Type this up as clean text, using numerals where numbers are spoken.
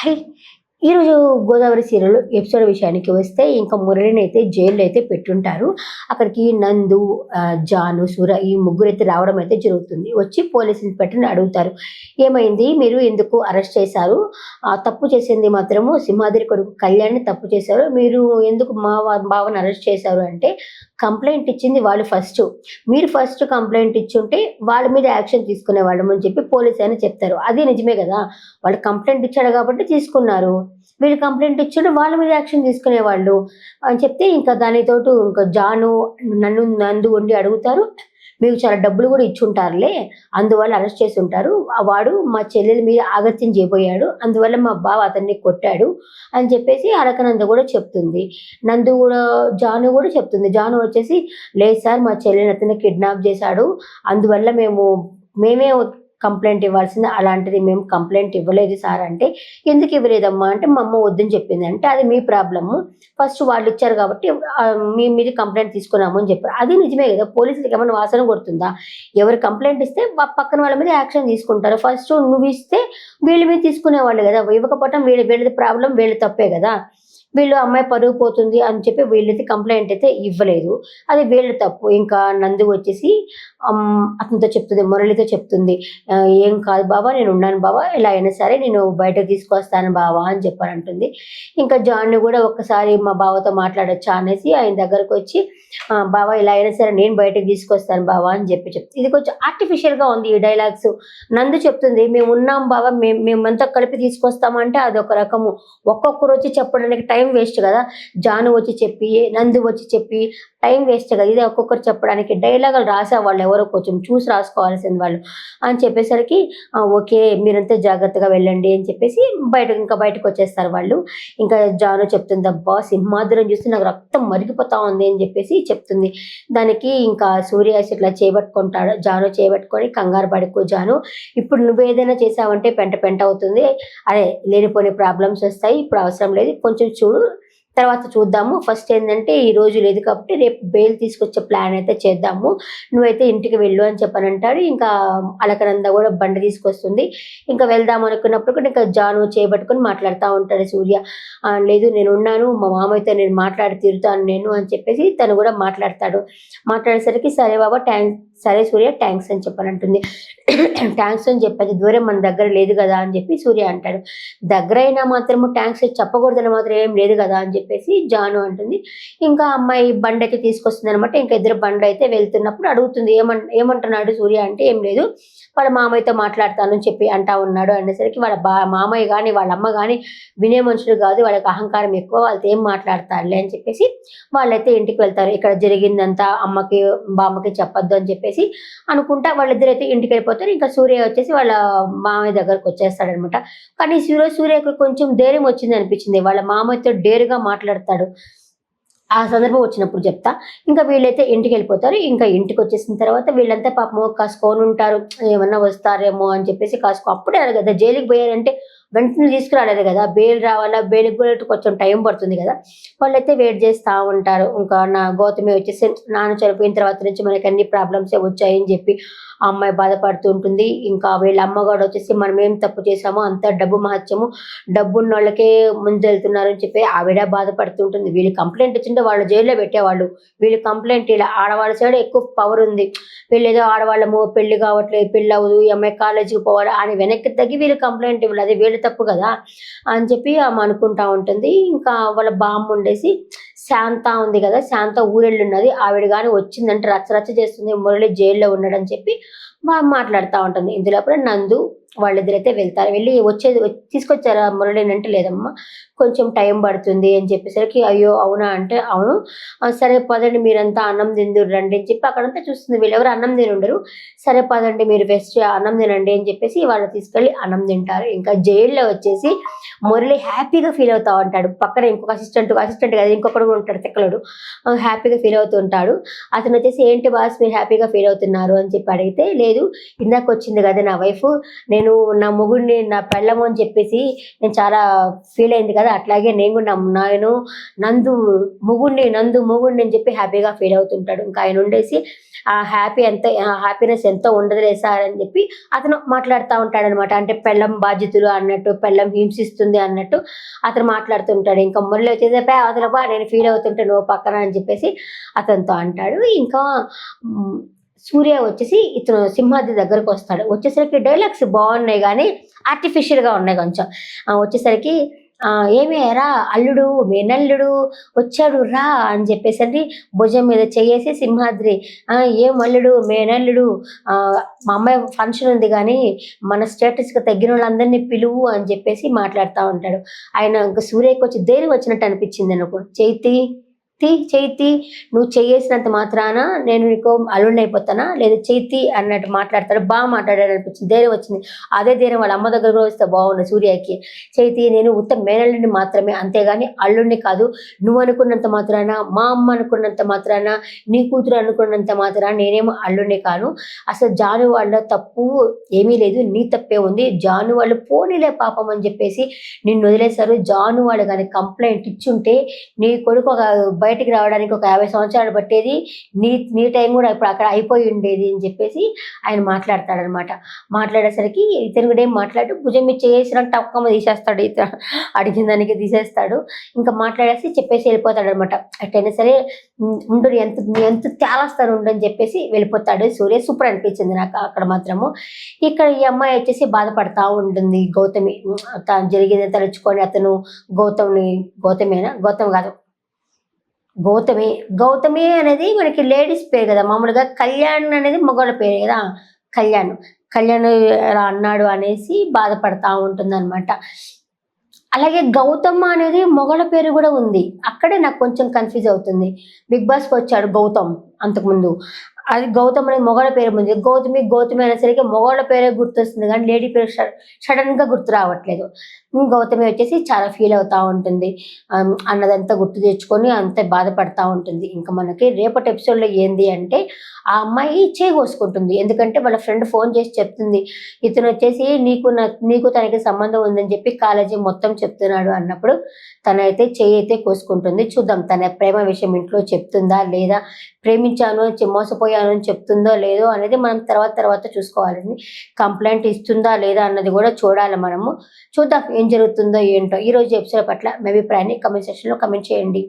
Hi! ఈరోజు 'గోదావరి' సీరియల్‌లో episode విషయానికి వస్తే ఇంకా మురళినైతే జైల్‌లో అయితే పెట్టుంటారు. అక్కడికి నందు, జాను, సూర్య ఈ ముగ్గురైతే రావడం అయితే జరుగుతుంది. వచ్చి పోలీస్ ఇన్స్‌పెక్టర్‌ని అడుగుతారు. ఏమైంది? మీరు ఎందుకు అరెస్ట్ చేశారు? తప్పు చేసింది మాత్రము సింహాద్రి కొడుకు కళ్యాణ్‌ని తప్పు చేశారు. మీరు ఎందుకు మా బావని అరెస్ట్ చేశారు అంటే, కంప్లెయింట్ ఇచ్చింది వాళ్ళు ఫస్టు. మీరు ఫస్ట్ కంప్లెయింట్ ఇచ్చుంటే వాళ్ళ మీద యాక్షన్ తీసుకునేవాళ్ళం అని చెప్పి పోలీస్ ఆయన చెప్తారు. అది నిజమే గదా! వాళ్ళు కంప్లెయింట్ ఇచ్చాడు కాబట్టి తీసుకున్నారు. వీళ్ళు కంప్లెయింట్ ఇచ్చుంటే వాళ్ళ మీద యాక్షన్ తీసుకునేవాళ్ళు అని చెప్తే ఇంకా దానితోటి ఇంకా జాను నందు ఉండి అడుగుతారు. మీకు చాలా డబ్బులు గూడా ఇచ్చుంటారులే. అందువల్ల అరెస్ట్ చేసుంటారు. వాడు మా చెల్లెల మీద అగత్యం చేయబోయాడు. అందువల్ల మా బావ అతన్ని కొట్టాడు అని చెప్పేసి అలకనంద గూడా చెప్తుంది. నందు గూడా జాను గూడా చెప్తుంది. జాను వచ్చేసి లేదు సార్ మా చెల్లెని అతను కిడ్నాప్ చేశాడు. అందువల్ల మేమే కంప్లెయింట్ ఇవ్వాల్సింది. అలాంటిది మేము కంప్లెయింట్ ఇవ్వలేదు సార్ అంటే, ఎందుకు ఇవ్వలేదమ్మా అంటే, మా అమ్మ వద్దని చెప్పింది. అంటే అది మీ ప్రాబ్లము. ఫస్ట్ వాళ్ళు ఇచ్చారు కాబట్టి మీ మీద కంప్లెయింట్ తీసుకున్నాము అని చెప్పారు. అది నిజమే కదా! పోలీసులకి ఏమన్నా వాసన కొడుతుందా? ఎవరు కంప్లెయింట్ ఇస్తే పక్కన వాళ్ళ మీద యాక్షన్ తీసుకుంటారు. ఫస్ట్ నువ్వు ఇస్తే వీళ్ళ మీద తీసుకునేవాళ్ళు కదా! ఇవ్వకపోవటం వీళ్ళది ప్రాబ్లమ్, వీళ్ళ తప్పే కదా! వీళ్ళు అమ్మాయి పరువు పోతుంది అని చెప్పి వీళ్ళైతే కంప్లెయింట్ అయితే ఇవ్వలేదు. అది వీళ్ళ తప్పు. ఇంకా నందు వచ్చేసి అతనితో చెప్తుంది, మురళితో చెప్తుంది. "ఏం కాదు బావ, నేనున్నాను బావ. ఎలా అయినా సరే నేను బయటకు తీసుకొస్తాను బావ" అని చెప్పనంటుంది. ఇంకా జాన్‌ని గూడా ఒక్కసారి మా బావతో మాట్లాడొచ్చా అనేసి ఆయన దగ్గరకొచ్చి, బావ ఇలా అయినా సరే నేను బయటకు తీసుకొస్తాను బావ అని చెప్తుంది. ఇది కొంచెం ఆర్టిఫిషియల్‌గా ఉంది ఈ డైలాగ్స్. నందు చెప్తుంది, "మేమున్నాం బావ, మేమంతా కలిపి తీసుకొస్తాము" అంటే అదొక రకము. ఒక్కొక్కరొచ్చి చెప్పడానికి టైం వేస్ట్ గదా! జాను వచ్చి చెప్పి, నందు వచ్చి చెప్పి టైం వేస్ట్ కదా! ఇది ఒక్కొక్కరు చెప్పడానికి డైలాగులు రాసేవాళ్ళు ఎవరో కొంచెం చూసి రాసుకోవాల్సింది వాళ్ళు అని చెప్పేసరికి, ఓకే మీరంతా జాగ్రత్తగా వెళ్ళండి అని చెప్పేసి బయటకొచ్చేస్తారు వాళ్ళు. ఇంకా జాను చెప్తుంది, అబ్బా సింహాద్రిని చూస్తే నాకు రక్తం మరిగిపోతా ఉంది అని చెప్పేసి చెప్తుంది. దానికి ఇంకా సూర్య ఇట్లా చేపట్టుకుంటాడు. జాను చేయబట్టుకొని, కంగారు పడకు జాను, ఇప్పుడు నువ్వేదైనా చేసావంటే పెంట పెంట అవుతుంది. అదే లేనిపోని ప్రాబ్లమ్స్ వస్తాయి. ఇప్పుడు అవసరం లేదు. కొంచెం చూడు, తర్వాత చూద్దాము. ఫస్ట్ ఏందంటే ఈరోజు లేదు కాబట్టి రేపు బెయిల్ తీసుకొచ్చే ప్లాన్ అయితే చేద్దాము. నువ్వైతే ఇంటికి వెళ్ళు అని చెప్పనంటాడు. ఇంకా అలకనంద గూడా బండి తీసుకొస్తుంది. ఇంకా వెళ్దాం అనుకున్నప్పుడు కూడా ఇంకా జాను చేయబట్టుకొని మాట్లాడుతా ఉంటాడు సూర్య. లేదు నేనున్నాను. మా మామయ్యతో నేను మాట్లాడి తీరుతాను నేను అని చెప్పేసి తను గూడా మాట్లాడతాడు. మాట్లాడేసరికి సరే బాబా సరే సూర్య థ్యాంక్స్ అని చెప్పనంటుంది. థ్యాంక్స్ అని చెప్పేది దూరం మన దగ్గర లేదు గదా అని చెప్పి సూర్య అంటాడు. దగ్గరైనా మాత్రము థ్యాంక్స్ చెప్పకూడదని మాత్రం ఏం లేదు గదా అని చెప్పేసి జాను అంటుంది. ఇంకా అమ్మాయి బండయితే తీసుకొస్తుందనమాట. ఇంకా ఇద్దరు బండయితే వెళ్తున్నప్పుడు అడుగుతుంది, ఏమంటున్నాడు సూర్య అంటే, ఏం లేదు వాళ్ళ మామయ్యతో మాట్లాడతానని చెప్పి అంటా ఉన్నాడు అనేసరికి వాళ్ళ మామయ్య గాని, వాళ్ళ అమ్మ గాని వినే మనుషులు గాదు. వాళ్ళకి అహంకారం ఎక్కువ. వాళ్ళతో ఏం మాట్లాడతారులే అని చెప్పేసి వాళ్ళైతే ఇంటికి వెళ్తారు. ఇక్కడ జరిగిందంతా అమ్మకి, బామ్మకి చెప్పొద్దు అని చెప్పేసి అనుకుంటా వాళ్ళిద్దరైతే ఇంటికెళ్ళిపోతారు. ఇంకా సూర్య వచ్చేసి వాళ్ళ మామయ్య దగ్గరకొచ్చేస్తాడనమాట. కానీ సూర్యకి కొంచెం ధైర్యం వచ్చిందనిపించింది. వాళ్ళ మామయ్యతో డేర్‌గా మాట్లాడతాడు. ఆ సందర్భం వచ్చినప్పుడు చెప్తా. ఇంకా వీళ్ళైతే ఇంటికెళ్ళిపోతారు. ఇంకా ఇంటికొచ్చేసిన తర్వాత వీళ్ళంతా పాపము కాసుకోనుంటారు. ఏమన్నా వస్తారేమో అని చెప్పేసి అప్పుడే కదా జైలుకి పోయారంటే వెంటనే తీసుకురాలేరు గదా! బెయిల్ రావాలా, బెయిల్‌కి కూడా కొంచెం టైం పడుతుంది గదా! వాళ్ళైతే వెయిట్ చేస్తా ఉంటారు. ఇంకా గౌతమి వచ్చేసి నాన్న చనిపోయిన తర్వాత నుంచి మనకి అన్ని ప్రాబ్లమ్సే వచ్చాయని చెప్పి ఆ అమ్మాయి బాధపడుతూ ఉంటుంది. ఇంకా వీళ్ళ అమ్మగారు వచ్చేసి మనమేం తప్పు చేశామో అంతా డబ్బు మహత్యము, డబ్బున్నోళ్ళకే ముందెళ్తున్నారని చెప్పి ఆవిడ బాధపడుతూ ఉంటుంది. వీళ్ళు కంప్లెయింట్ ఇచ్చింటే వాళ్ళు జైల్లో పెట్టేవాళ్ళు. వీళ్ళు కంప్లెయింట్ ఇలా ఆడవాళ్ళ సైడ్ ఎక్కువ పవర్ ఉంది. వీళ్ళేదో ఆడవాళ్ళము పెళ్లి కావట్లేదు, పెళ్లవ్వదు, ఈ అమ్మాయి కాలేజీకి పోవాలి అని వెనక్కి తగ్గి వీళ్ళు కంప్లెయింట్ ఇవ్వాలి. అది వీళ్ళ తప్పు కదా అని చెప్పి ఆమె అనుకుంటా ఉంటుంది. ఇంకా వాళ్ళ బామ్మ ఉండేసి శాంత ఉంది కదా, శాంత ఊరెళ్ళున్నది. ఆవిడ గాని వచ్చిందంటే రచ్చరచ్చ చేస్తుంది. మురళి జైల్లో ఉన్నాడని చెప్పి మాట్లాడుతా ఉంటుంది. ఇందులోపల నందు వాళ్ళిద్దరైతే వెళ్తారు. వెళ్ళి తీసుకొచ్చారా మురళిని అంటే, లేదమ్మా కొంచెం టైం పడుతుంది అని చెప్పేసరికి, అయ్యో అవునా అంటే, అవును సరే పదండి మీరంతా అన్నం తిందురు రండి అని చెప్పి అక్కడంతా చూస్తుంది. వీళ్ళెవరు అన్నం తినుండరు. సరే పదండి మీరు ఫస్ట్ అన్నం తినండి అని చెప్పేసి వాళ్ళు తీసుకెళ్ళి అన్నం తింటారు. ఇంకా జైల్లో వచ్చేసి మురళి హ్యాపీగా ఫీల్ అవుతా ఉంటాడు. పక్కన ఇంకొక అసిస్టెంట్ కదా ఇంకొకడు కూడా ఉంటాడు తిక్కలోడు. హ్యాపీగా ఫీల్ అవుతూ ఉంటాడు. అతను వచ్చేసి, ఏంటి బాస్ మీరు హ్యాపీగా ఫీల్ అవుతున్నారు అని చెప్పి అడిగితే, లేదు ఇందాక వచ్చింది కదా నా వైఫ్, నేను నా మొగుడిని నా పెళ్ళము అని చెప్పేసి నేను చాలా ఫీల్ అయింది కదా, అట్లాగే నేను కూడా నేను నందు మొగుడిని అని చెప్పి హ్యాపీగా ఫీల్ అవుతుంటాడు. ఇంకా ఆయన ఉండేసి ఆ హ్యాపీనెస్ ఎంతో ఉండదులే సార్ అని చెప్పి అతను మాట్లాడుతూ ఉంటాడనమాట. అంటే పెళ్ళం బాధ్యతలు అన్నట్టు, పెళ్ళం హింసిస్తుంది ఉంది అన్నట్టు అతను మాట్లాడుతుంటాడు. ఇంకా మురళి వచ్చేసి అవతలపా నేను ఫీల్ అవుతుంటే నువ్వు పక్కన అని చెప్పేసి అతనితో అంటాడు. ఇంకా సూర్య వచ్చేసి ఇతను సింహాద్రి దగ్గరకు వస్తాడు. వచ్చేసరికి డైలాగ్స్ బాగున్నాయి కానీ ఆర్టిఫిషియల్గా ఉన్నాయి కొంచెం. వచ్చేసరికి ఏమి రా అల్లుడు మేనల్లుడు వచ్చాడు రా అని చెప్పేసరికి భుజం మీద చేసి సింహాద్రి ఏం అల్లుడు మేనల్లుడు మా అమ్మాయి ఫంక్షన్ ఉంది కానీ మన స్టేటస్కి తగ్గిన వాళ్ళందరినీ పిలువు అని చెప్పేసి మాట్లాడుతూ ఉంటాడు. ఆయన ఇంకా సూర్యకి వచ్చి ధైర్యం వచ్చినట్టు అనిపించింది నాకు. చైతి నువ్వు చేసినంత మాత్రాన నేను నీకు అల్లుడిని అయిపోతానా లేదు చైతి అన్నట్టు మాట్లాడతాడు. బాగా మాట్లాడాడు అనిపించింది, ధైర్యం వచ్చింది. అదే ధైర్యం వాళ్ళ అమ్మ దగ్గర కూడా వస్తే బాగుండు సూర్యకి. చైతి నేను ఉత్త మేనల్లుడిని మాత్రమే, అంతేగాని అల్లుడిని కాదు. నువ్వు అనుకున్నంత మాత్రాన, మా అమ్మ అనుకున్నంత మాత్రాన, నీ కూతురు అనుకున్నంత మాత్రాన నేనేమో అల్లుడిని కాను. అసలు జాను వాళ్ళ తప్పు ఏమీ లేదు, నీ తప్పే ఉంది. జాను వాళ్ళు పోనీలే పాపం అని చెప్పేసి నిన్ను వదిలేశారు. జాను వాళ్ళు కానీ కంప్లైంట్ ఇచ్చుంటే నీ కొడుకు బయటికి రావడానికి ఒక 50 సంవత్సరాలు పట్టేది, నీ టైం కూడా ఇప్పుడు అక్కడ అయిపోయి ఉండేది అని చెప్పేసి ఆయన మాట్లాడతాడనమాట. మాట్లాడేసరికి ఇతను కూడా ఏం మాట్లాడు భుజం మీద చేసినట్టు టక్కమ్మ తీసేస్తాడు. ఇతను అడిగిన దానికి తీసేస్తాడు. ఇంకా మాట్లాడేసి చెప్పేసి వెళ్ళిపోతాడు అనమాట. అట్టయినా సరే ఉండు ఎంత తేలస్తాను ఉండు అని చెప్పేసి వెళ్ళిపోతాడు సూర్య. సూపర్ అనిపించింది నాకు అక్కడ మాత్రము. ఇక్కడ ఈ అమ్మాయి వచ్చేసి బాధపడతా ఉంటుంది. గౌతమి తను జరిగింది తలుచుకొని అతను గౌతమి అనేది మనకి లేడీస్ పేరు కదా. మామూలుగా కళ్యాణ్ అనేది మగవాళ్ళ పేరు కదా. కళ్యాణ్ ఎలా అన్నాడు అనేసి బాధపడతా ఉంటుంది అనమాట. అలాగే గౌతమ్ అనేది మొగల పేరు కూడా ఉంది. అక్కడే నాకు కొంచెం కన్ఫ్యూజ్ అవుతుంది. బిగ్ బాస్కి వచ్చాడు గౌతమ్ అంతకుముందు, అది గౌతమ్ అనేది మొగల పేరు ఉంది. గౌతమి అనేసరికి మొగోళ్ళ పేరే గుర్తొస్తుంది కానీ లేడీ పేరు సడన్గా గుర్తు రావట్లేదు. గౌతమి వచ్చేసి చాలా ఫీల్ అవుతూ ఉంటుంది. అన్నదంతా గుర్తు తెచ్చుకొని అంతే బాధపడతా ఉంటుంది. ఇంకా మనకి రేపటి ఎపిసోడ్లో ఏంది అంటే ఆ అమ్మాయి కోసుకుంటుంది. ఎందుకంటే వాళ్ళ ఫ్రెండ్ ఫోన్ చేసి చెప్తుంది, ఇతను వచ్చేసి నీకు తనకి సంబంధం ఉందని చెప్పి కాలేజీ మొత్తం చెప్తున్నాడు అన్నప్పుడు తనైతే అయితే కోసుకుంటుంది. చూద్దాం తన ప్రేమ విషయం ఇంట్లో చెప్తుందా లేదా, ప్రేమించాను మోసపోయాను అని చెప్తుందో లేదో అనేది మనం తర్వాత చూసుకోవాలండి. కంప్లైంట్ ఇస్తుందా లేదా అన్నది కూడా చూడాలి మనము. చూద్దాం ఏం జరుగుతుందో ఏంటో. ఈరోజు ఎపిసోడ్ పట్ల మీ అభిప్రాయాన్ని కామెంట్ సెక్షన్లో కామెంట్ చేయండి.